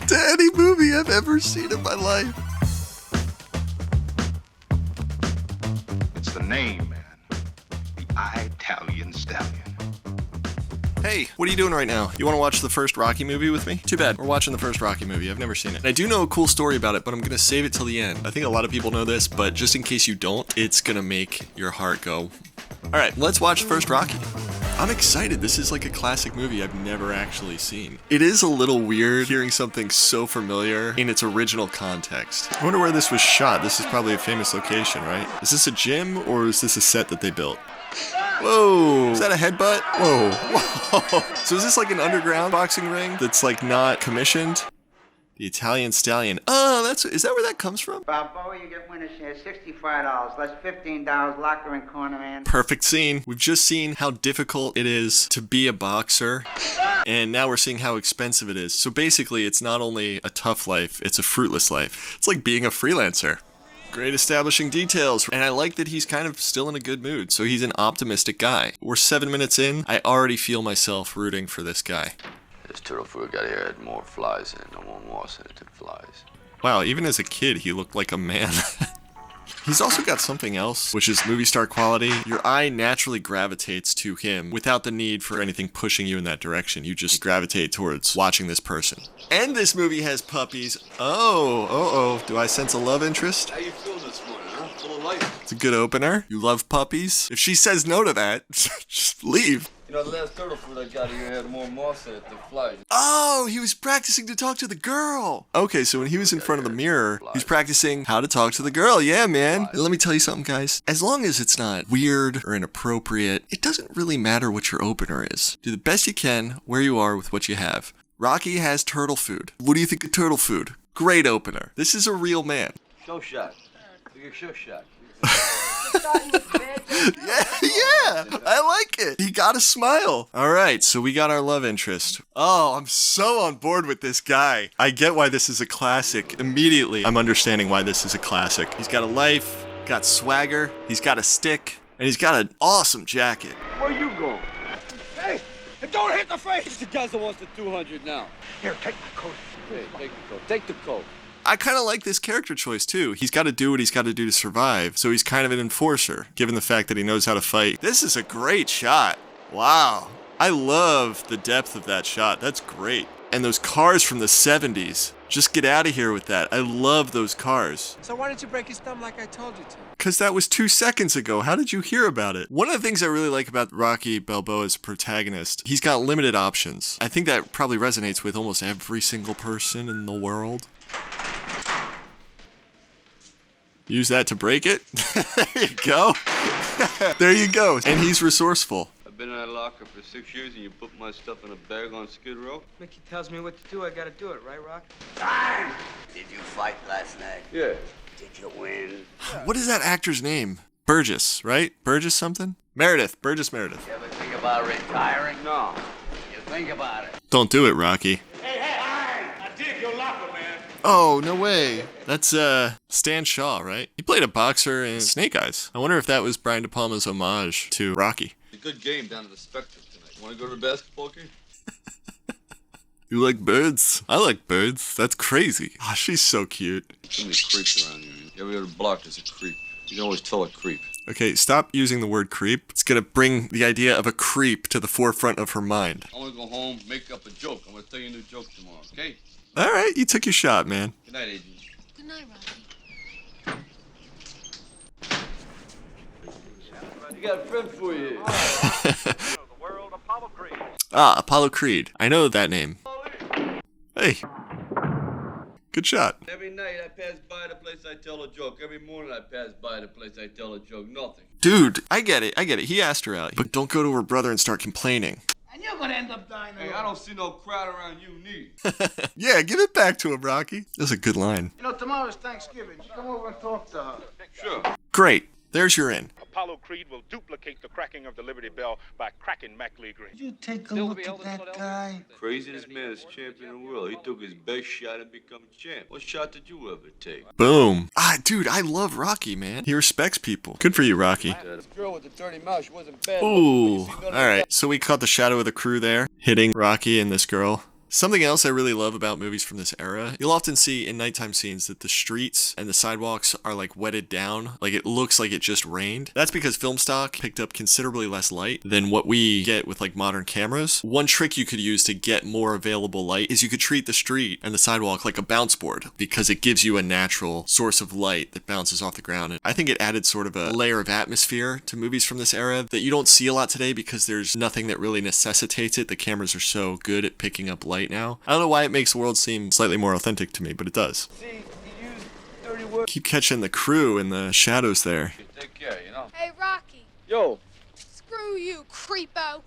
to any movie I've ever seen in my life. It's the name, man. The Italian Stallion. Hey, what are you doing right now? You want to watch the first Rocky movie with me? Too bad, we're watching the first Rocky movie. I've never seen it. And I do know a cool story about it, but I'm going to save it till the end. I think a lot of people know this, but just in case you don't, it's going to make your heart go. Alright, let's watch the first Rocky. I'm excited. This is like a classic movie I've never actually seen. It is a little weird hearing something so familiar in its original context. I wonder where this was shot. This is probably a famous location, right? Is this a gym or is this a set that they built? Whoa! Is that a headbutt? Whoa! Whoa! So is this like an underground boxing ring that's like not commissioned? The Italian Stallion. Oh, is that where that comes from? Balboa, you get winner share, $65. That's $15. Locker and corner, man. Perfect scene. We've just seen how difficult it is to be a boxer, and now we're seeing how expensive it is. So basically, it's not only a tough life, it's a fruitless life. It's like being a freelancer. Great establishing details, and I like that he's kind of still in a good mood, so he's an optimistic guy. We're 7 minutes in, I already feel myself rooting for this guy. This turtle food got here had more flies in it, no more moss in it than flies. Wow, even as a kid, he looked like a man. He's also got something else, which is movie star quality. Your eye naturally gravitates to him without the need for anything pushing you in that direction. You just gravitate towards watching this person. And this movie has puppies. Oh. Do I sense a love interest? How you feel this morning, huh? Full of life. It's a good opener. You love puppies? If she says no to that, just leave. You know, the last turtle food I got here had more moss in it than flies. Oh, he was practicing to talk to the girl. Okay, so when he was in front of the mirror, he's practicing how to talk to the girl. Yeah, man. And let me tell you something, guys. As long as it's not weird or inappropriate, it doesn't really matter what your opener is. Do the best you can where you are with what you have. Rocky has turtle food. What do you think of turtle food? Great opener. This is a real man. Show shot. Bigger show shot. Yeah, I like it. He got a smile. All right, so we got our love interest. Oh, I'm so on board with this guy. I get why this is a classic. Immediately, I'm understanding why this is a classic. He's got a life, got swagger, he's got a stick, and he's got an awesome jacket. Where you going? Hey, don't hit the face! The guy that wants the 200 now. Here, take my coat. Hey, take the coat. Take the coat. I kind of like this character choice, too. He's got to do what he's got to do to survive, so he's kind of an enforcer, given the fact that he knows how to fight. This is a great shot. Wow. I love the depth of that shot. That's great. And those cars from the 70s. Just get out of here with that. I love those cars. So why didn't you break his thumb like I told you to? Because that was 2 seconds ago. How did you hear about it? One of the things I really like about Rocky Balboa's protagonist, he's got limited options. I think that probably resonates with almost every single person in the world. Use that to break it. There you go. There you go. And he's resourceful. I've been in that locker for 6 years and you put my stuff in a bag on Skid Row? Mickey tells me what to do, I gotta do it, right, Rock? Did you fight last night? Yeah. Did you win? What is that actor's name? Burgess, right? Burgess something? Meredith. Burgess Meredith. You ever think about retiring? No. You think about it. Don't do it, Rocky. Hey, I dig your locker, man. Oh, no way. That's, Stan Shaw, right? He played a boxer in Snake Eyes. I wonder if that was Brian De Palma's homage to Rocky. A good game down at the Spectrum tonight. Want to go to the basketball game? You like birds? I like birds. That's crazy. Oh, she's so cute. Too many creeps around here. Every other block there's a creep. You can always tell a creep. Okay, stop using the word creep. It's gonna bring the idea of a creep to the forefront of her mind. I want to go home, make up a joke. I'm going to tell you a new joke tomorrow, okay? All right, you took your shot, man. Good night, Agent. Good night, Rocky. You got a friend for you. Ah, Apollo Creed. I know that name. Hey. Good shot. Every night I pass by the place I tell a joke. Every morning I pass by the place I tell a joke. Nothing. Dude, I get it. He asked her out. But don't go to her brother and start complaining. And you're gonna end up dying. Hey, I don't see no crowd around you neither. Yeah, give it back to him, Rocky. That's a good line. You know, tomorrow's Thanksgiving. Come over and talk to her. Sure. Great. There's your in. Apollo Creed will duplicate the cracking of the Liberty Bell by cracking Mac Lee Green. You take a look at that guy. Craziest man is champion in the world. He took his best shot and become champ. What shot did you ever take? Boom. Ah, dude, I love Rocky, man. He respects people. Good for you, Rocky. This girl with the dirty mouth, she wasn't bad. Ooh. All right. So we caught the shadow of the crew there, hitting Rocky and this girl. Something else I really love about movies from this era, you'll often see in nighttime scenes that the streets and the sidewalks are like wetted down, like it looks like it just rained. That's because film stock picked up considerably less light than what we get with like modern cameras. One trick you could use to get more available light is you could treat the street and the sidewalk like a bounce board, because it gives you a natural source of light that bounces off the ground. And I think it added sort of a layer of atmosphere to movies from this era that you don't see a lot today because there's nothing that really necessitates it. The cameras are so good at picking up light now. I don't know why it makes the world seem slightly more authentic to me, but it does. See, you used dirty words. Keep catching the crew in the shadows there. Take care, you know? Hey, Rocky. Yo. Screw you, creepo.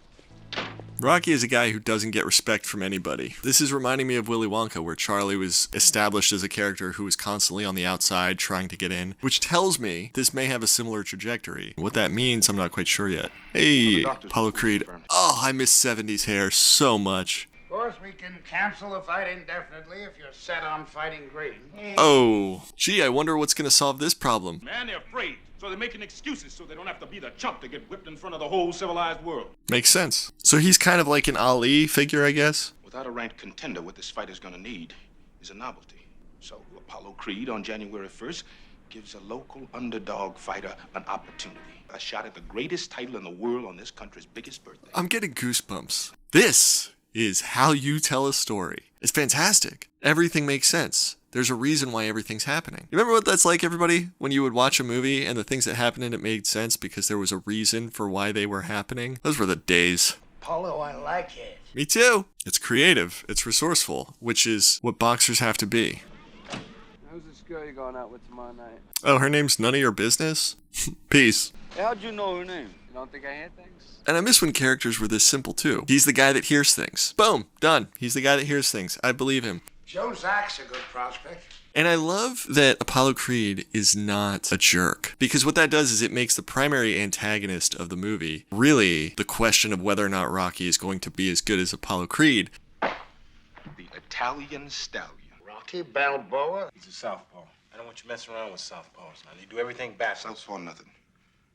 Rocky is a guy who doesn't get respect from anybody. This is reminding me of Willy Wonka, where Charlie was established as a character who was constantly on the outside trying to get in, which tells me this may have a similar trajectory. What that means, I'm not quite sure yet. Hey, Apollo Creed. Oh, I miss 70s hair so much. Of course, we can cancel the fight indefinitely if you're set on fighting Green. Oh, gee, I wonder what's gonna solve this problem. Man, they're afraid, so they're making excuses so they don't have to be the chump to get whipped in front of the whole civilized world. Makes sense. So he's kind of like an Ali figure, I guess? Without a ranked contender, what this fight is gonna need is a novelty. So Apollo Creed on January 1st gives a local underdog fighter an opportunity. A shot at the greatest title in the world on this country's biggest birthday. I'm getting goosebumps. This is how you tell a story. It's fantastic. Everything makes sense. There's a reason why everything's happening. You remember what that's like, everybody? When you would watch a movie and the things that happened in it made sense because there was a reason for why they were happening? Those were the days. Apollo, I like it. Me too. It's creative. It's resourceful, which is what boxers have to be. Who's this girl you're going out with tomorrow night? Oh, her name's none of your business? Peace. Hey, how'd you know her name? You don't think I hear things? And I miss when characters were this simple too. He's the guy that hears things. Boom, done. He's the guy that hears things. I believe him. Joe Zack's a good prospect. And I love that Apollo Creed is not a jerk. Because what that does is it makes the primary antagonist of the movie really the question of whether or not Rocky is going to be as good as Apollo Creed. The Italian Stallion. Rocky Balboa? He's a southpaw. I don't want you messing around with southpaws. Now, you do everything backwards. Southpaw nothing.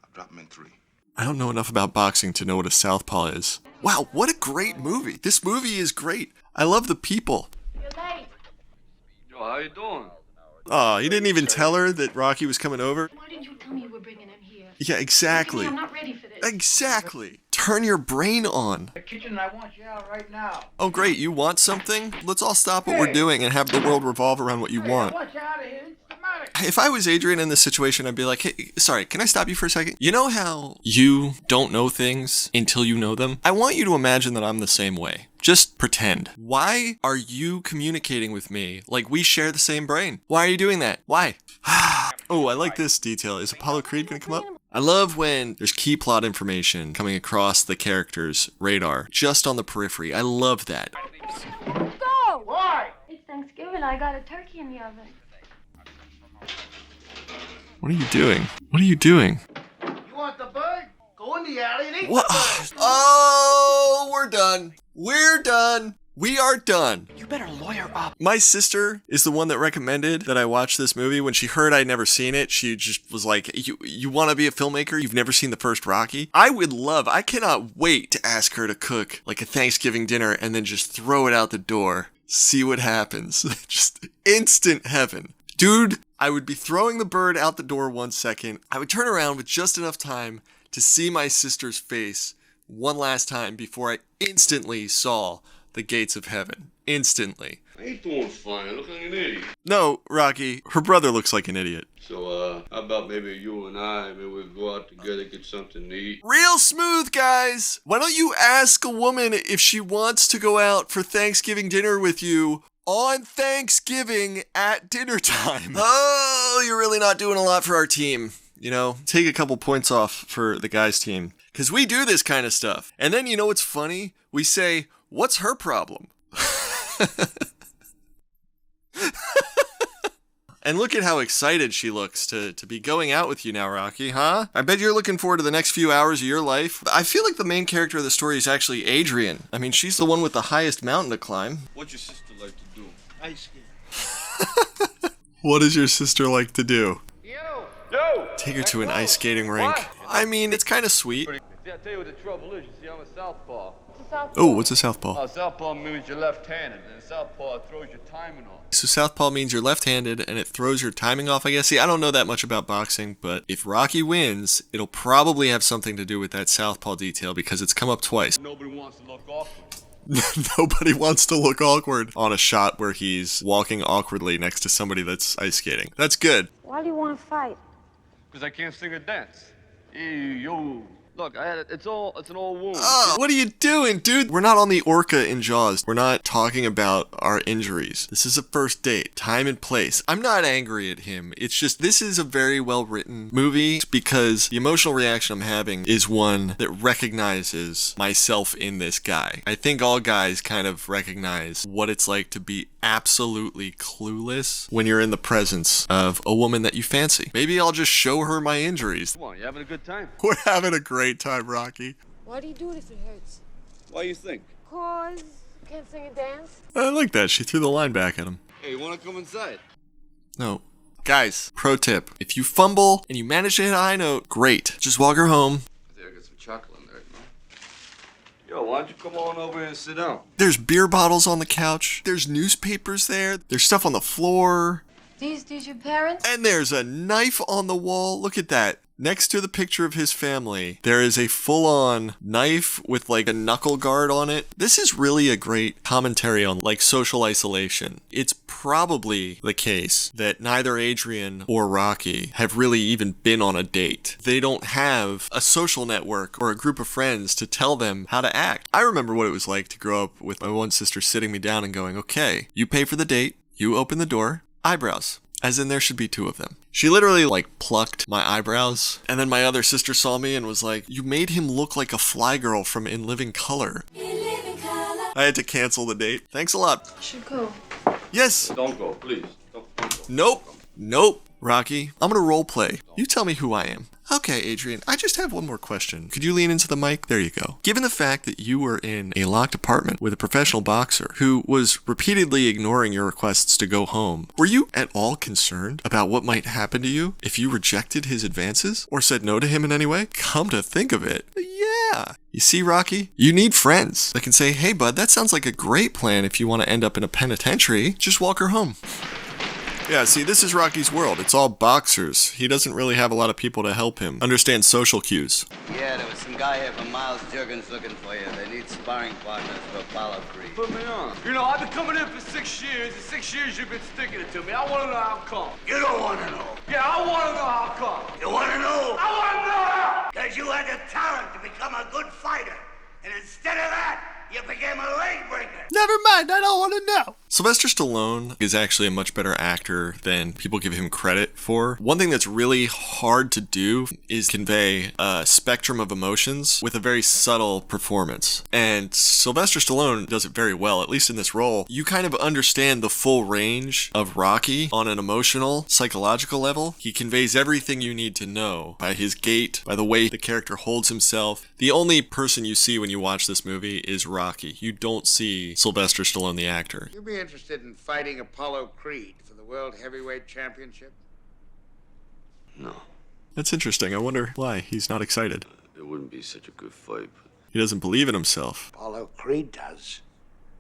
I'll drop him in 3. I don't know enough about boxing to know what a southpaw is. Wow, what a great movie. This movie is great. I love the people. You're late. Yo, how you doing? Aw, you didn't even tell her that Rocky was coming over? Why didn't you tell me you were bringing him here? Yeah, exactly. I'm not ready for this. Exactly. Turn your brain on. The kitchen, I want you out right now. Oh, great. You want something? Let's all stop what we're doing and have the world revolve around what you want. I want you out of here. If I was Adrian in this situation, I'd be like, hey, sorry, can I stop you for a second? You know how you don't know things until you know them? I want you to imagine that I'm the same way. Just pretend. Why are you communicating with me like we share the same brain? Why are you doing that? Why? Oh, I like this detail. Is Apollo Creed gonna come up? I love when there's key plot information coming across the character's radar, just on the periphery. I love that. Go! Why? It's Thanksgiving. I got a turkey in the oven. What are you doing? What are you doing? You want the bird? Go in the alley and eat What? the bird. Oh, we're done. We're done. We are done. You better lawyer up. My sister is the one that recommended that I watch this movie. When she heard I'd never seen it, she just was like, you want to be a filmmaker? You've never seen the first Rocky? I cannot wait to ask her to cook like a Thanksgiving dinner and then just throw it out the door. See what happens. Just instant heaven. Dude, I would be throwing the bird out the door 1 second. I would turn around with just enough time to see my sister's face one last time before I instantly saw the gates of heaven. Instantly. I ain't doing fine. I look like an idiot. No, Rocky, her brother looks like an idiot. So, how about maybe you and I, maybe we'll go out together, get something to eat? Real smooth, guys. Why don't you ask a woman if she wants to go out for Thanksgiving dinner with you on Thanksgiving at dinner time? Oh, you're really not doing a lot for our team. You know, take a couple points off for the guys' team. Because we do this kind of stuff. And then, you know what's funny? We say, what's her problem? And look at how excited she looks to be going out with you now, Rocky, huh? I bet you're looking forward to the next few hours of your life. I feel like the main character of the story is actually Adrian. I mean, she's the one with the highest mountain to climb. What's your sister like to do? Ice skating. What does your sister like to do? You. Yo! Take her to an ice skating rink. I mean, it's kind of sweet. This See, I tell you what the trouble is. You see, I'm a southpaw. Oh, what's a southpaw? Southpaw means you're left-handed, and southpaw throws your timing off. So southpaw means you're left-handed and it throws your timing off, I guess. See, I don't know that much about boxing, but if Rocky wins, it'll probably have something to do with that southpaw detail because it's come up twice. Nobody wants to look awkward. Nobody wants to look awkward on a shot where he's walking awkwardly next to somebody that's ice skating. That's good. Why do you want to fight? Because I can't sing or dance. Yo. Look, it's an old wound. Oh, what are you doing, dude? We're not on the orca in Jaws. We're not talking about our injuries. This is a first date. Time and place. I'm not angry at him. It's just, this is a very well-written movie because the emotional reaction I'm having is one that recognizes myself in this guy. I think all guys kind of recognize what it's like to be absolutely clueless when you're in the presence of a woman that you fancy. Maybe I'll just show her my injuries. Come on, you having a good time? We're having a great time, Rocky. Why do you do it if it hurts? Why you think? 'Cause you can't sing and dance. I like that. She threw the line back at him. Hey, you want to come inside? No. Guys, pro tip. If you fumble and you manage to hit a high note, great. Just walk her home. I think I got some chocolate in there, Yo, why don't you come on over here and sit down? There's beer bottles on the couch. There's newspapers there. There's stuff on the floor. These your parents? And there's a knife on the wall. Look at that. Next to the picture of his family, there is a full-on knife with like a knuckle guard on it. This is really a great commentary on like social isolation. It's probably the case that neither Adrian or Rocky have really even been on a date. They don't have a social network or a group of friends to tell them how to act. I remember what it was like to grow up with my one sister sitting me down and going, okay, you pay for the date, you open the door, eyebrows. As in, there should be two of them. She literally, like, plucked my eyebrows. And then my other sister saw me and was like, you made him look like a fly girl from In Living Color. I had to cancel the date. Thanks a lot. I should go. Yes. Don't go, please. Don't go. Nope. Rocky, I'm gonna role play. You tell me who I am. Okay, Adrian, I just have one more question. Could you lean into the mic? There you go. Given the fact that you were in a locked apartment with a professional boxer who was repeatedly ignoring your requests to go home, were you at all concerned about what might happen to you if you rejected his advances or said no to him in any way? Come to think of it, yeah. You see, Rocky, you need friends that can say, hey, bud, that sounds like a great plan if you want to end up in a penitentiary. Just walk her home. Yeah, see, this is Rocky's world. It's all boxers. He doesn't really have a lot of people to help him understand social cues. Yeah, there was some guy here from Miles Juergens looking for you. They need sparring partners for Apollo Creed. Put me on. You know, I've been coming in for 6 years. In 6 years, you've been sticking it to me. I want to know how come. You don't want to know. Yeah, I want to know how come. You want to know? I want to know how. Because you had the talent to become a good fighter. And instead of that, you became a leg breaker. Never mind, I don't want to know. Sylvester Stallone is actually a much better actor than people give him credit for. One thing that's really hard to do is convey a spectrum of emotions with a very subtle performance. And Sylvester Stallone does it very well, at least in this role. You kind of understand the full range of Rocky on an emotional, psychological level. He conveys everything you need to know by his gait, by the way the character holds himself. The only person you see when you watch this movie is Rocky. You don't see Sylvester Stallone, the actor. You'd be interested in fighting Apollo Creed for the World Heavyweight Championship? No. That's interesting. I wonder why he's not excited. It wouldn't be such a good fight. He doesn't believe in himself. Apollo Creed does.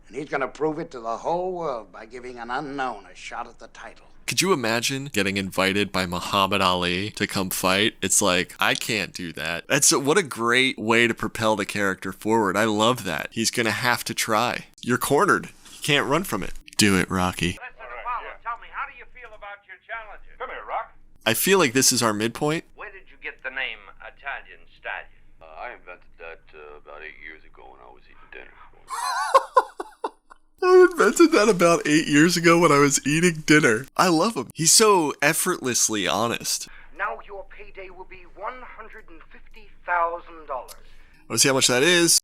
And he's going to prove it to the whole world by giving an unknown a shot at the title. Could you imagine getting invited by Muhammad Ali to come fight? It's like, I can't do that. What a great way to propel the character forward. I love that. He's going to have to try. You're cornered. You can't run from it. Do it, Rocky. Listen, Apollo, tell me, how do you feel about your challenges? Come here, Rock. I feel like this is our midpoint. Where did you get the name Italian Stallion? I invented that about 8 years ago when I was eating dinner. I invented that about 8 years ago when I was eating dinner. I love him. He's so effortlessly honest. Now your payday will be $150,000. Let's see how much that is.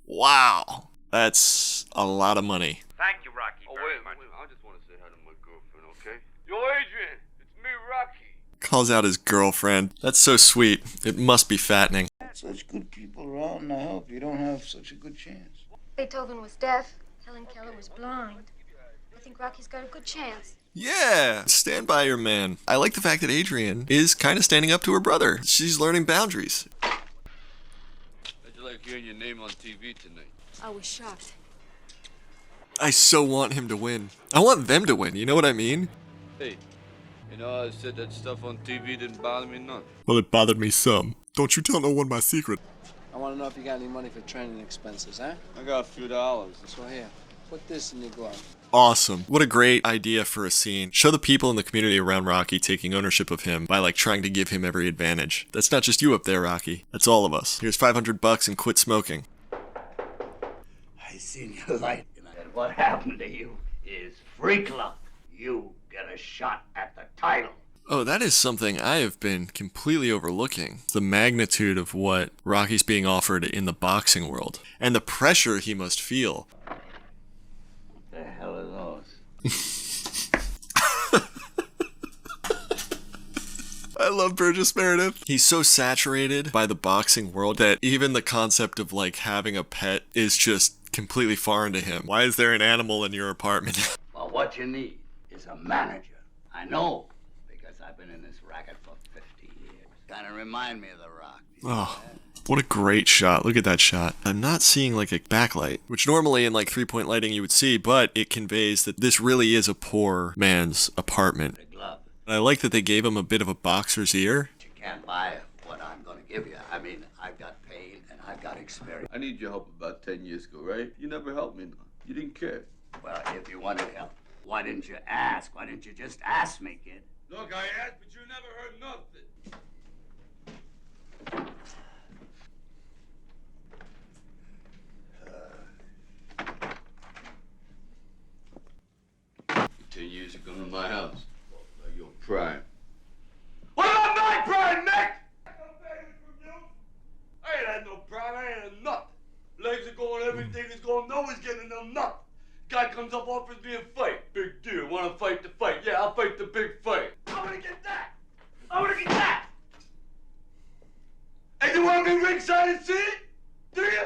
Wow. That's a lot of money. Thank you, Rocky, Oh, very wait, much. I just want to say hi to my girlfriend, okay? Yo, Adrian, it's me, Rocky. Calls out his girlfriend. That's so sweet. It must be fattening. Such good people around to help. You don't have such a good chance. Beethoven was deaf. Helen Keller was blind. I think Rocky's got a good chance. Yeah, stand by your man. I like the fact that Adrian is kind of standing up to her brother. She's learning boundaries. like hearing your name on TV tonight. I was shocked. I so want him to win. I want them to win, you know what I mean? Hey, you know I said that stuff on TV didn't bother me none. Well, it bothered me some. Don't you tell no one my secret. I want to know if you got any money for training expenses, huh? I got a few dollars. So here, put this in your glove. Awesome. What a great idea for a scene. Show the people in the community around Rocky taking ownership of him by like trying to give him every advantage. That's not just you up there, Rocky. That's all of us. Here's $500 and quit smoking. I seen your light. And what happened to you is freak luck. You get a shot at the title. Oh, that is something I have been completely overlooking. The magnitude of what Rocky's being offered in the boxing world. And the pressure he must feel. The hell are those? I love Burgess Meredith. He's so saturated by the boxing world that even the concept of like having a pet is just completely foreign to him. Why is there an animal in your apartment? Well, what you need is a manager. I know, because I've been in this racket for 50 years. Kind of remind me of The Rock. Oh, what a great shot. Look at that shot. I'm not seeing like a backlight, which normally in like 3-point lighting you would see, but it conveys that this really is a poor man's apartment. And I like that they gave him a bit of a boxer's ear. You can't buy what I'm going to give you. I mean, I've got pain and I've got experience. I need your help about 10 years ago, right? You never helped me none. You didn't care. Well, if you wanted help, why didn't you ask? Why didn't you just ask me, kid? Look, I asked, but you never heard nothing. You 10 years ago to my house. Like your prime. What about my prime, Nick? I ain't had no prime, I ain't had nothing. Legs are going, everything is going, no one's getting them nothing. Guy comes up, offers me a fight. Big deal, wanna fight the fight. Yeah, I'll fight the big fight. I wanna get that. I wanna get that. And you want me ringside and see it? Do you?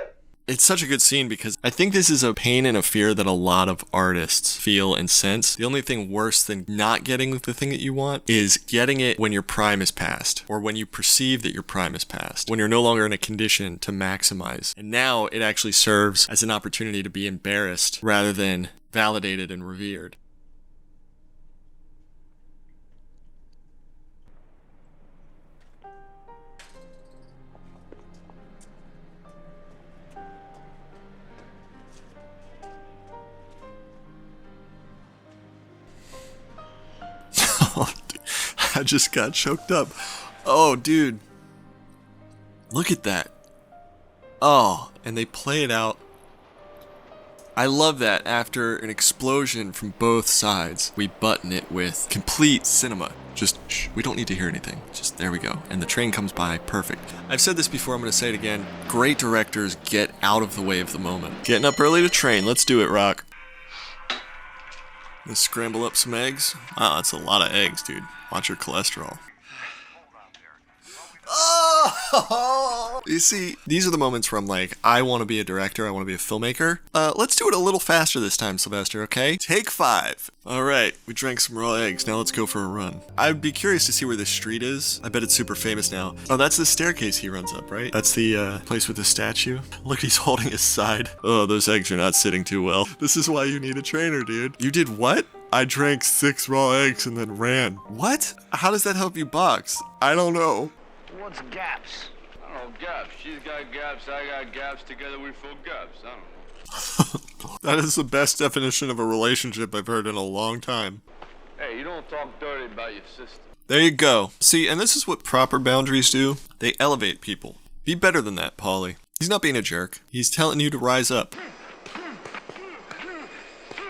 It's such a good scene because I think this is a pain and a fear that a lot of artists feel and sense. The only thing worse than not getting the thing that you want is getting it when your prime is past, or when you perceive that your prime is past, when you're no longer in a condition to maximize. And now it actually serves as an opportunity to be embarrassed rather than validated and revered. I just got choked up. Oh, dude. Look at that. Oh, and they play it out. I love that after an explosion from both sides, we button it with complete cinema. Just, shh, we don't need to hear anything. Just, there we go. And the train comes by, perfect. I've said this before, I'm going to say it again. Great directors get out of the way of the moment. Getting up early to train. Let's do it, Rock. Let's scramble up some eggs. Wow, that's a lot of eggs, dude. Watch your cholesterol. Oh! You see, these are the moments where I'm like, I want to be a director, I want to be a filmmaker. Let's do it a little faster this time, Sylvester, okay? Take 5. Alright, we drank some raw eggs, now let's go for a run. I'd be curious to see where this street is. I bet it's super famous now. Oh, that's the staircase he runs up, right? That's the place with the statue. Look, he's holding his side. Oh, those eggs are not sitting too well. This is why you need a trainer, dude. You did what? I drank 6 raw eggs and then ran. What? How does that help you box? I don't know. What's gaps? I don't know, gaps. She's got gaps, I got gaps. Together we fill gaps. I don't know. That is the best definition of a relationship I've heard in a long time. Hey, you don't talk dirty about your sister. There you go. See, and this is what proper boundaries do. They elevate people. Be better than that, Paulie. He's not being a jerk. He's telling you to rise up.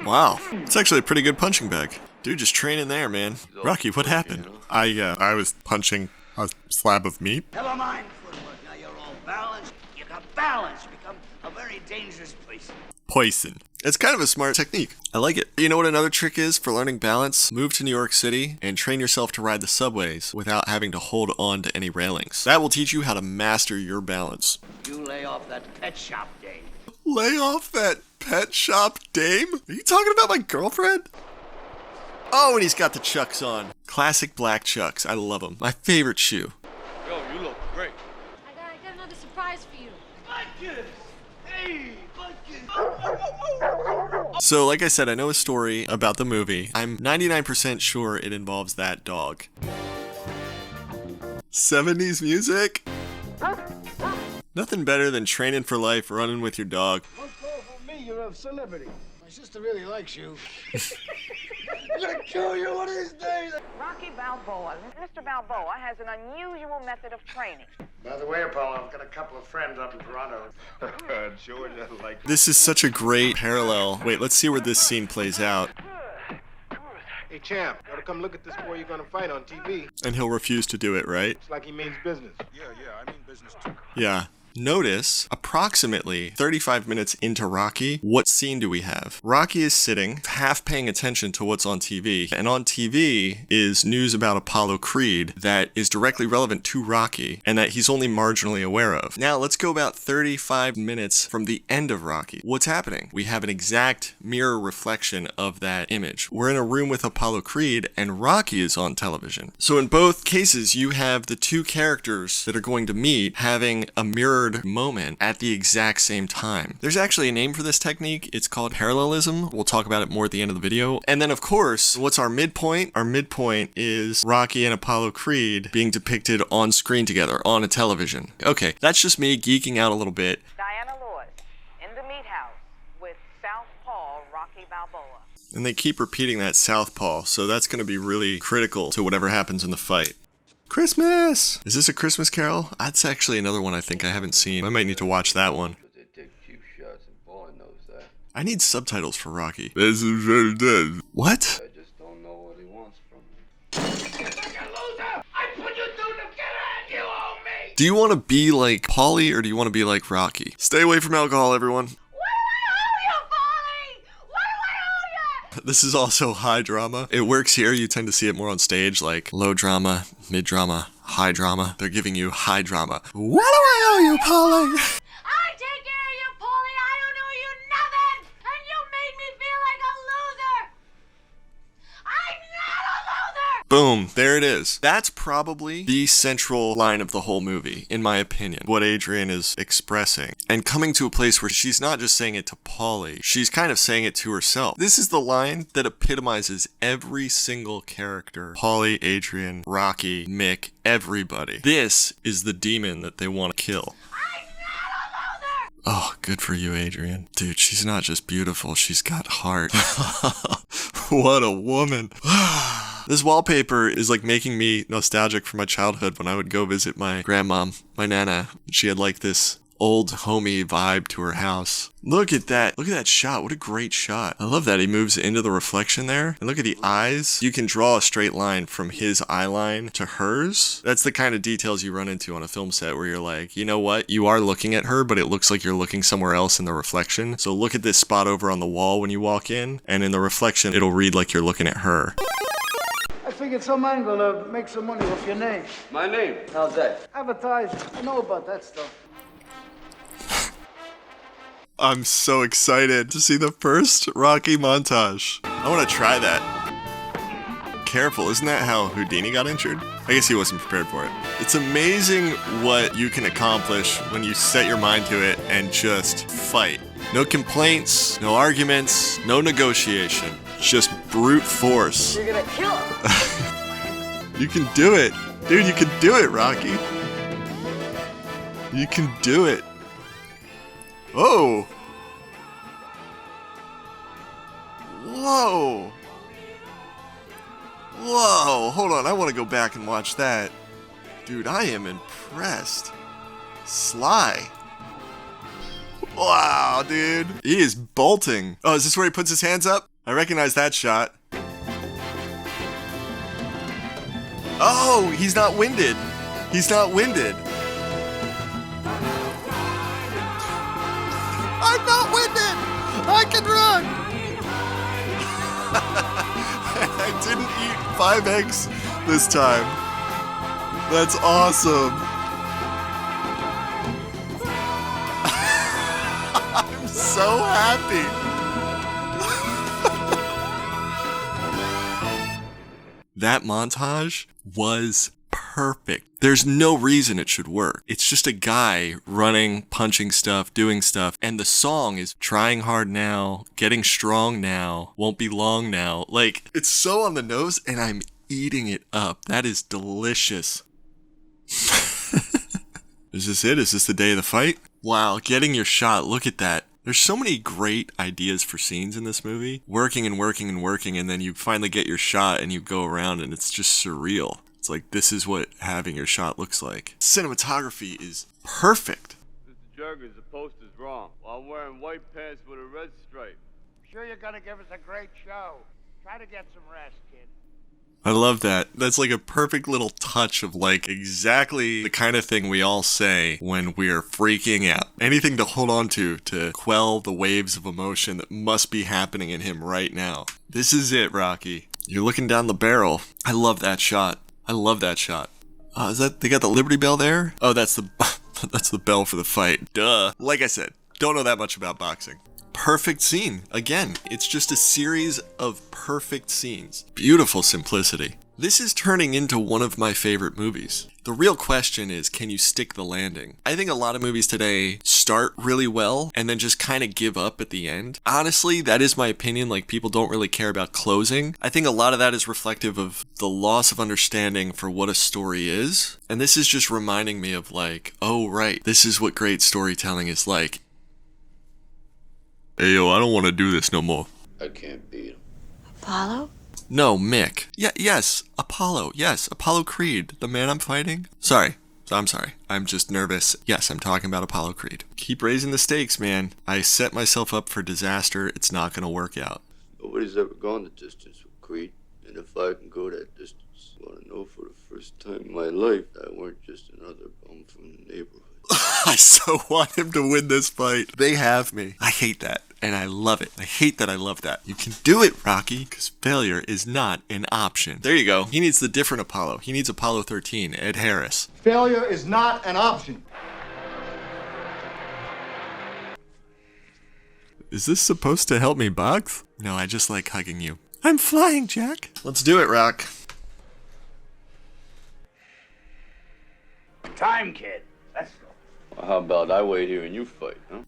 Wow, it's actually a pretty good punching bag. Dude, just training there, man. Rocky, what happened? I was punching a slab of meat. Never mind footwork. Now you're all balanced. You got balance. You become a very dangerous person. Poison. It's kind of a smart technique. I like it. You know what another trick is for learning balance? Move to New York City and train yourself to ride the subways without having to hold on to any railings. That will teach you how to master your balance. You lay off that pet shop day. Lay off that pet shop dame? Are you talking about my girlfriend? Oh, and he's got the Chucks on. Classic black Chucks. I love them. My favorite shoe. Yo, you look great. I got another surprise for you. Thank you. So, like I said, I know a story about the movie. I'm 99% sure it involves that dog. 70s music? Nothing better than training for life, running with your dog. One call from me, you're a celebrity. My sister really likes you. I'm gonna kill you one of these days. Rocky Balboa. Mr. Balboa has an unusual method of training. By the way, Apollo, I've got a couple of friends up in Toronto. George, I like This is such a great parallel. Wait, let's see where this scene plays out. Hey, champ, you ought to come look at this boy you're gonna fight on TV. And he'll refuse to do it, right? It's like he means business. Yeah, I mean business too. Yeah. Notice, approximately 35 minutes into Rocky, what scene do we have? Rocky is sitting, half paying attention to what's on TV, and on TV is news about Apollo Creed that is directly relevant to Rocky, and that he's only marginally aware of. Now, let's go about 35 minutes from the end of Rocky. What's happening? We have an exact mirror reflection of that image. We're in a room with Apollo Creed, and Rocky is on television. So in both cases, you have the two characters that are going to meet having a mirror moment at the exact same time. There's actually a name for this technique. It's called parallelism. We'll talk about it more at the end of the video. And then, of course, what's our midpoint? Our midpoint is Rocky and Apollo Creed being depicted on screen together on a television. Okay, that's just me geeking out a little bit. Diana Lewis in the meat house with Southpaw Rocky Balboa. And they keep repeating that Southpaw, so that's going to be really critical to whatever happens in the fight. Christmas! Is this a Christmas Carol? That's actually another one I think I haven't seen. I might need to watch that one. They take cheap shots and Paul knows that. I need subtitles for Rocky. This is very dead. What? I just don't know what he wants from me. Like a loser! I put you through the killer and you owe me! Do you want to be like Paulie or do you want to be like Rocky? Stay away from alcohol, everyone. This is also high drama. It works here. You tend to see it more on stage, like low drama, mid drama, high drama. They're giving you high drama. What do I owe you, Paulie? I take care of you, Paulie. I don't owe you nothing. And you made me feel like a loser. I'm not a loser. Boom. There it is. That's probably the central line of the whole movie, in my opinion. What Adrian is expressing. And coming to a place where she's not just saying it to Paulie, she's kind of saying it to herself. This is the line that epitomizes every single character. Paulie, Adrian, Rocky, Mick, everybody. This is the demon that they want to kill. I'm not a loser. Oh, good for you, Adrian. Dude, she's not just beautiful, she's got heart. What a woman. This wallpaper is like making me nostalgic for my childhood when I would go visit my grandmom, my nana. She had like this old homey vibe to her house. Look at that. Look at that shot. What a great shot. I love that he moves into the reflection there. And look at the eyes. You can draw a straight line from his eye line to hers. That's the kind of details you run into on a film set where you're like, you know what? You are looking at her, but it looks like you're looking somewhere else in the reflection. So look at this spot over on the wall when you walk in, and in the reflection, it'll read like you're looking at her. I figured some man gonna make some money off your name. My name? How's that? Advertising. I know about that stuff. I'm so excited to see the first Rocky montage. I want to try that. Careful, isn't that how Houdini got injured? I guess he wasn't prepared for it. It's amazing what you can accomplish when you set your mind to it and just fight. No complaints, no arguments, no negotiation. Just brute force. You're gonna kill him. You can do it. Dude, you can do it, Rocky. You can do it. Oh! Whoa! Whoa! Hold on, I want to go back and watch that. Dude, I am impressed. Sly. Wow, dude. He is bolting. Oh, is this where he puts his hands up? I recognize that shot. Oh, he's not winded. He's not winded. I'm not winded! I can run! I didn't eat 5 eggs this time. That's awesome. I'm so happy. That montage was perfect. perfect. There's no reason it should work. It's just a guy running, punching stuff, doing stuff, and the song is trying hard now, getting strong now, won't be long now. Like, it's so on the nose, and I'm eating it up. That is delicious. Is this it? Is this the day of the fight? Wow, getting your shot. Look at that. There's so many great ideas for scenes in this movie. Working and working and working, and then you finally get your shot and you go around and it's just surreal. It's like, this is what having your shot looks like. Cinematography is perfect. Mr. Jurgens, the poster's wrong. I'm wearing white pants with a red stripe. Sure you're gonna give us a great show. Try to get some rest, kid. I love that. That's like a perfect little touch of like exactly the kind of thing we all say when we're freaking out. Anything to hold on to quell the waves of emotion that must be happening in him right now. This is it, Rocky. You're looking down the barrel. I love that shot. I love that shot. Is that, they got the Liberty Bell there? Oh, that's the bell for the fight. Duh. Like I said, don't know that much about boxing. Perfect scene. Again, it's just a series of perfect scenes. Beautiful simplicity. This is turning into one of my favorite movies. The real question is, can you stick the landing? I think a lot of movies today start really well and then just kind of give up at the end. Honestly, that is my opinion. Like, people don't really care about closing. I think a lot of that is reflective of the loss of understanding for what a story is. And this is just reminding me of like, oh right, this is what great storytelling is like. Hey yo, I don't want to do this no more. I can't beat him. Apollo? No, Mick. Yes, Apollo. Yes, Apollo Creed, the man I'm fighting. I'm sorry. I'm just nervous. Yes, I'm talking about Apollo Creed. Keep raising the stakes, man. I set myself up for disaster. It's not going to work out. Nobody's ever gone the distance with Creed. And if I can go that distance, I want to know for the first time in my life that I weren't just another bum from the neighborhood. I so want him to win this fight. They have me. I hate that. And I love it. I hate that I love that. You can do it, Rocky, because failure is not an option. There you go. He needs the different Apollo. He needs Apollo 13, Ed Harris. Failure is not an option. Is this supposed to help me box? No, I just like hugging you. I'm flying, Jack. Let's do it, Rock. Time, kid. Let's go. Well, how about I wait here and you fight, huh?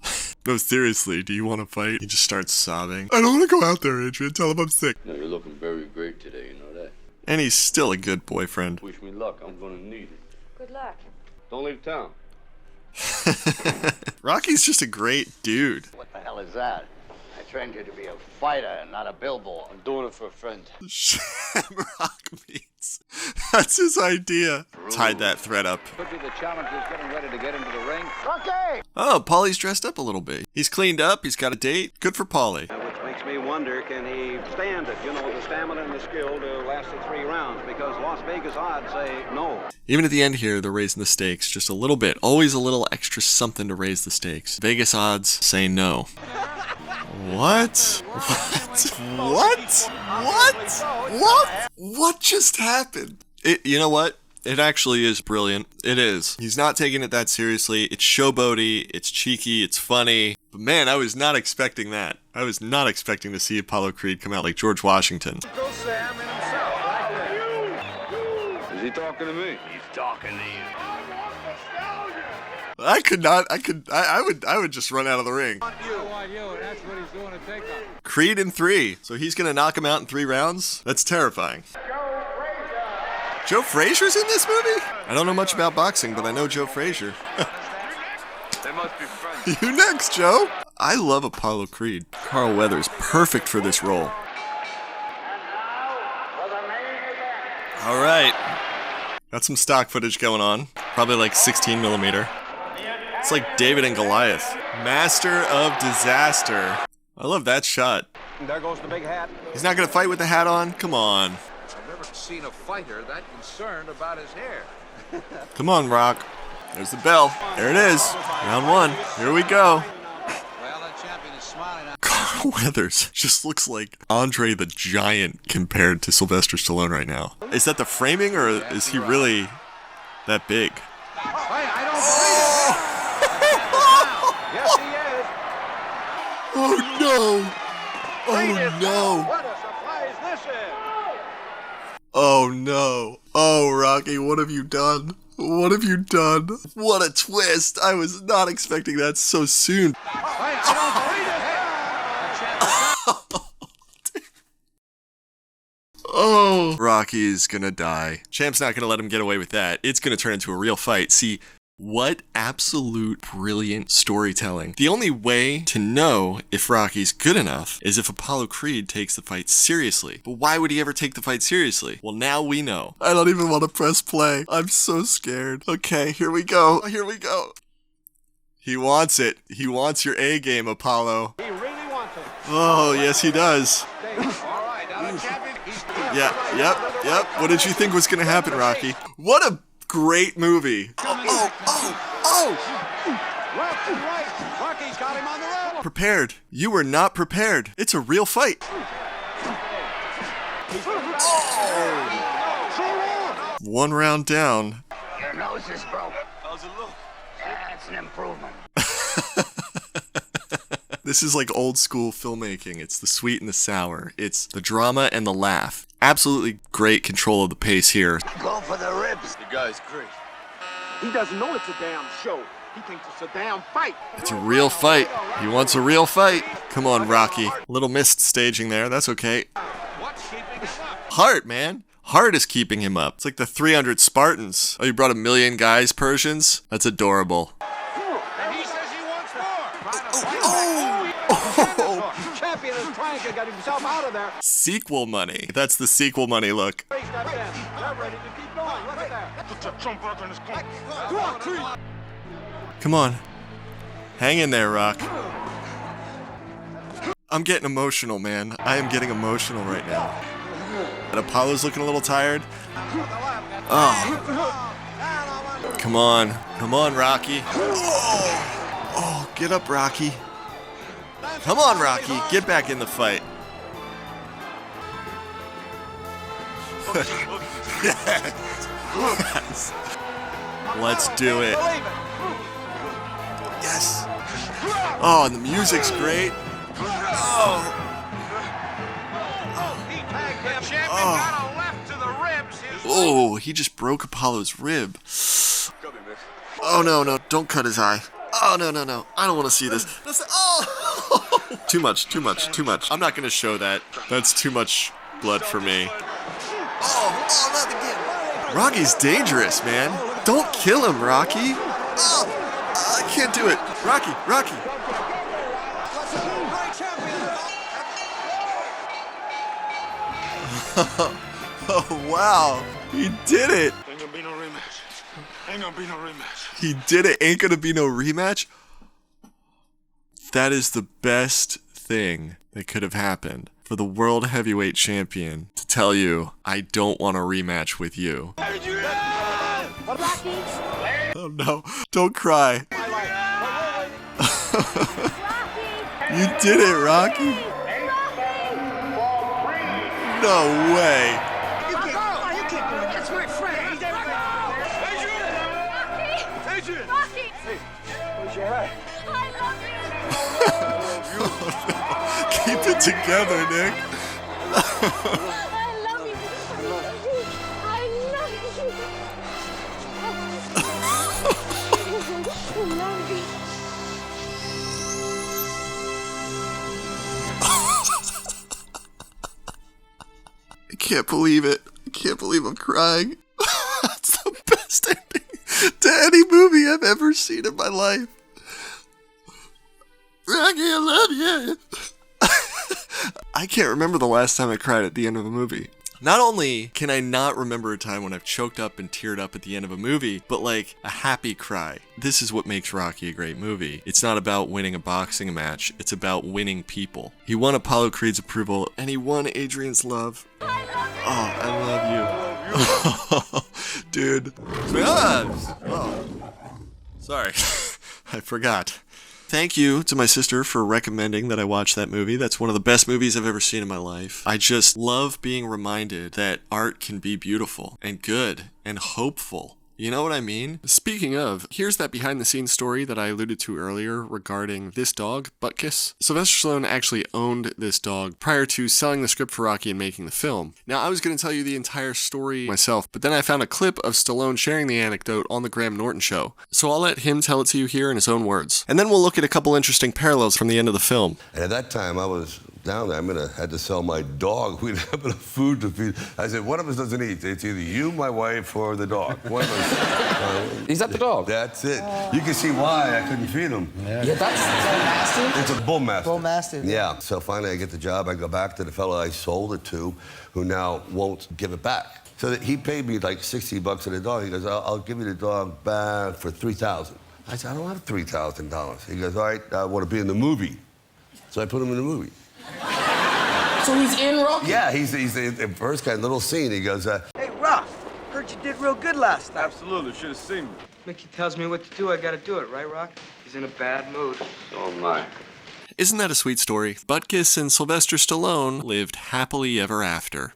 No, seriously, do you want to fight? He just starts sobbing. I don't want to go out there, Adrian. Tell him I'm sick. No, you're looking very great today, you know that. And he's still a good boyfriend. Wish me luck. I'm gonna need it. Good luck. Don't leave town. Rocky's just a great dude. What the hell is that? I trained you to be a fighter and not a billboard. I'm doing it for a friend. Shamrock meats. That's his idea. Tied that thread up. Could be the challengers getting ready to get into the ring. Okay. Oh, Paulie's dressed up a little bit. He's cleaned up. He's got a date. Good for Paulie. Which makes me wonder, can he stand it? You know, the stamina and the skill to last the 3 rounds, because Las Vegas odds say no. Even at the end here, they're raising the stakes just a little bit. Always a little extra something to raise the stakes. Vegas odds say no. What? What just happened? You know what? It actually is brilliant. It is. He's not taking it that seriously. It's showboaty. It's cheeky. It's funny. But man, I was not expecting that. I was not expecting to see Apollo Creed come out like George Washington. Go Sam and himself. Is he talking to me? He's talking to you. I would just run out of the ring. That's what he's doing to take him. Creed in 3. So he's going to knock him out in 3 rounds? That's terrifying. Joe Frazier's in this movie? I don't know much about boxing, but I know Joe Frazier. They must be friends. You next, Joe. I love Apollo Creed. Carl Weathers, perfect for this role. All right. Got some stock footage going on. Probably like 16 millimeter. It's like David and Goliath. Master of disaster. I love that shot. There goes the big hat. He's not going to fight with the hat on? Come on. I've never seen a fighter that concerned about his hair. Come on, Rock. There's the bell. There it is. Round 1. Here we go. Well, that champion is smiling. Carl Weathers just looks like Andre the Giant compared to Sylvester Stallone right now. Is that the framing, or is he really that big? I don't believe it. Yes, he is. Oh no! Oh no! What a surprise this is! Oh no. Oh, Rocky, what have you done? What have you done? What a twist. I was not expecting that so soon. Oh, Rocky is gonna die. Champ's not gonna let him get away with that. It's gonna turn into a real fight. See, what absolute brilliant storytelling. The only way to know if Rocky's good enough is if Apollo Creed takes the fight seriously. But why would he ever take the fight seriously? Well, now we know. I don't even want to press play. I'm so scared. Okay, here we go. Here we go. He wants it. He wants your A game, Apollo. He really wants it. Oh, yes, he does. Yeah, yep. What did you think was going to happen, Rocky? What a great movie. Oh. Left and right. Rocky's got him on the rope. Prepared. You were not prepared. It's a real fight. Oh. 1 round down. Your nose is broke. How's it look? That's an improvement. This is like old school filmmaking. It's the sweet and the sour. It's the drama and the laugh. Absolutely great control of the pace here. Go for the ribs. The guy's great. He doesn't know it's a damn show. He thinks it's a damn fight. It's a real fight. He wants a real fight. Come on, Rocky. Little missed staging there. That's okay. What's keeping him up? Heart, man. Heart is keeping him up. It's like the 300 Spartans. Oh, you brought 1 million guys, Persians? That's adorable. And he says he wants more. Champion is trying to get himself out of there. Sequel money. That's the sequel money look. They're ready to keep going. Look at that. Put your trump back on his gun. Go on, Creed. Come on. Hang in there, Rock. I'm getting emotional, man. I am getting emotional right now. And Apollo's looking a little tired. Oh. Come on. Come on, Rocky. Oh, get up, Rocky. Come on, Rocky. Get back in the fight. Yes. Let's do it. Yes. Oh, and the music's great. Oh. Oh, he just broke Apollo's rib. Oh, no. Don't cut his eye. Oh, no. I don't want to see this. Oh! Too much. I'm not going to show that. That's too much blood for me. Oh, not again. Rocky's dangerous, man. Don't kill him, Rocky. Oh, I can't do it. Rocky. Oh, wow. He did it. Ain't gonna be no rematch. He did it. Ain't gonna be no rematch. That is the best thing that could have happened for the World Heavyweight Champion to tell you, I don't want a rematch with you. Oh no, don't cry. You did it, Rocky. No way. You can't do it. That's my friend. Adrian! Rocky! Hey, where's your hat? I love you! Keep it together, Nick. I love you! I love you! I can't believe it. I can't believe I'm crying. That's the best ending to any movie I've ever seen in my life. Rocky, I love you. I can't remember the last time I cried at the end of a movie. Not only can I not remember a time when I've choked up and teared up at the end of a movie, but like a happy cry. This is what makes Rocky a great movie. It's not about winning a boxing match, it's about winning people. He won Apollo Creed's approval, and he won Adrian's love. Oh, I love you. Dude. Oh. Sorry. I forgot. Thank you to my sister for recommending that I watch that movie. That's one of the best movies I've ever seen in my life. I just love being reminded that art can be beautiful and good and hopeful. You know what I mean? Speaking of, here's that behind-the-scenes story that I alluded to earlier regarding this dog, Butkus. Sylvester Stallone actually owned this dog prior to selling the script for Rocky and making the film. Now, I was going to tell you the entire story myself, but then I found a clip of Stallone sharing the anecdote on the Graham Norton show. So I'll let him tell it to you here in his own words. And then we'll look at a couple interesting parallels from the end of the film. And at that time, I was down there. Had to sell my dog. We didn't have enough food to feed. I said, one of us doesn't eat. It's either you, my wife, or the dog. One of us. Is that the dog? That's it. You can see why I couldn't feed him. Yeah, that's a mastiff? It's a bull mastiff. Bull mastiff. Yeah. So finally, I get the job. I go back to the fellow I sold it to, who now won't give it back. So that he paid me like $60 for the dog. He goes, I'll give you the dog back for $3,000. I said, I don't have $3,000. He goes, all right, I want to be in the movie. So I put him in the movie. So he's in Rocky? Yeah, he's the first guy, little scene. He goes, Hey, Ralph, heard you did real good last night. Absolutely, should have seen me. Mickey tells me what to do, I gotta do it, right, Rock? He's in a bad mood. So am I. Isn't that a sweet story? Butkus and Sylvester Stallone lived happily ever after.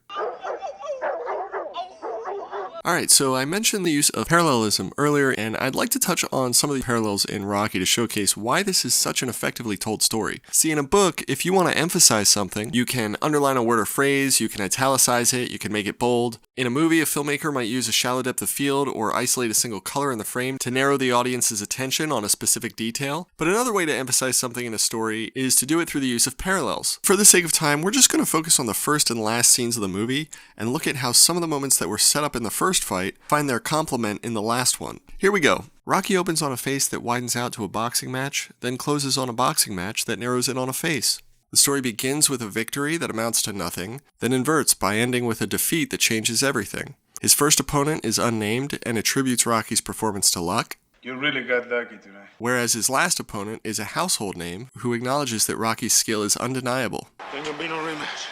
Alright, so I mentioned the use of parallelism earlier, and I'd like to touch on some of the parallels in Rocky to showcase why this is such an effectively told story. See, in a book, if you want to emphasize something, you can underline a word or phrase, you can italicize it, you can make it bold. In a movie, a filmmaker might use a shallow depth of field or isolate a single color in the frame to narrow the audience's attention on a specific detail. But another way to emphasize something in a story is to do it through the use of parallels. For the sake of time, we're just going to focus on the first and last scenes of the movie and look at how some of the moments that were set up in the first fight find their complement in the last one. Here we go. Rocky opens on a face that widens out to a boxing match, then closes on a boxing match that narrows in on a face. The story begins with a victory that amounts to nothing, then inverts by ending with a defeat that changes everything. His first opponent is unnamed and attributes Rocky's performance to luck, You really got lucky today. whereas his last opponent is a household name who acknowledges that Rocky's skill is undeniable. Ain't gonna be no rematch.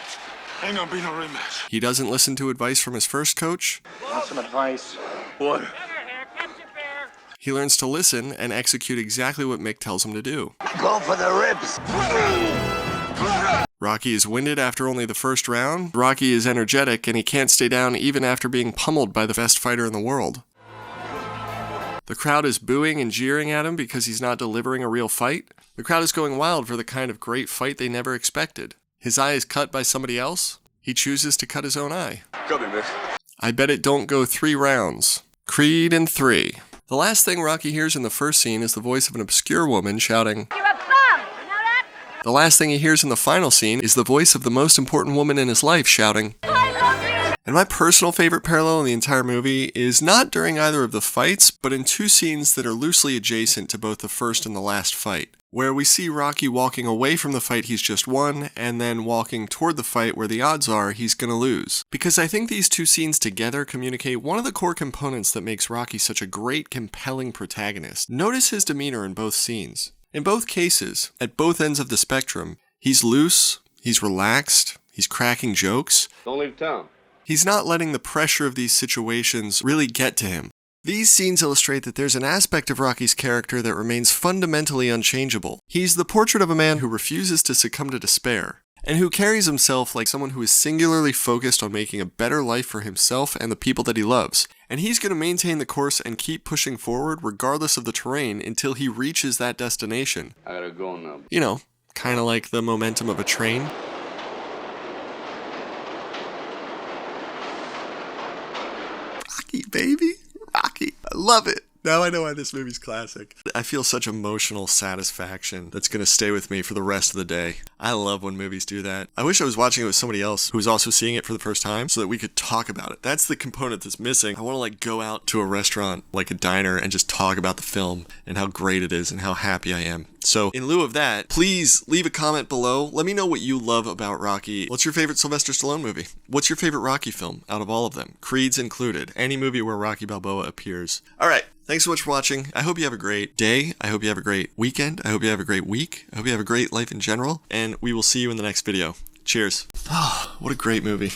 Ain't gonna be no rematch. He doesn't listen to advice from his first coach. Want some advice? What? He learns to listen and execute exactly what Mick tells him to do. Go for the ribs. Rocky is winded after only the first round. Rocky is energetic and he can't stay down even after being pummeled by the best fighter in the world. The crowd is booing and jeering at him because he's not delivering a real fight. The crowd is going wild for the kind of great fight they never expected. His eye is cut by somebody else. He chooses to cut his own eye. Cut me, miss. I bet it don't go 3 rounds. Creed in 3. The last thing Rocky hears in the first scene is the voice of an obscure woman shouting, You're a bum! You know that? The last thing he hears in the final scene is the voice of the most important woman in his life shouting, I love you! And my personal favorite parallel in the entire movie is not during either of the fights, but in 2 scenes that are loosely adjacent to both the first and the last fight, where we see Rocky walking away from the fight he's just won, and then walking toward the fight where the odds are he's gonna lose. Because I think these 2 scenes together communicate one of the core components that makes Rocky such a great, compelling protagonist. Notice his demeanor in both scenes. In both cases, at both ends of the spectrum, he's loose, he's relaxed, he's cracking jokes. Don't leave town. He's not letting the pressure of these situations really get to him. These scenes illustrate that there's an aspect of Rocky's character that remains fundamentally unchangeable. He's the portrait of a man who refuses to succumb to despair, and who carries himself like someone who is singularly focused on making a better life for himself and the people that he loves. And he's going to maintain the course and keep pushing forward regardless of the terrain until he reaches that destination. I gotta go now. You know, kind of like the momentum of a train. Rocky, baby. Rocky. I love it. Now I know why this movie's classic. I feel such emotional satisfaction that's going to stay with me for the rest of the day. I love when movies do that. I wish I was watching it with somebody else who was also seeing it for the first time so that we could talk about it. That's the component that's missing. I want to go out to a restaurant, like a diner, and just talk about the film and how great it is and how happy I am. So in lieu of that, please leave a comment below. Let me know what you love about Rocky. What's your favorite Sylvester Stallone movie? What's your favorite Rocky film out of all of them? Creed's included. Any movie where Rocky Balboa appears. All right. Thanks so much for watching. I hope you have a great day. I hope you have a great weekend. I hope you have a great week. I hope you have a great life in general. And we will see you in the next video. Cheers. Oh, what a great movie.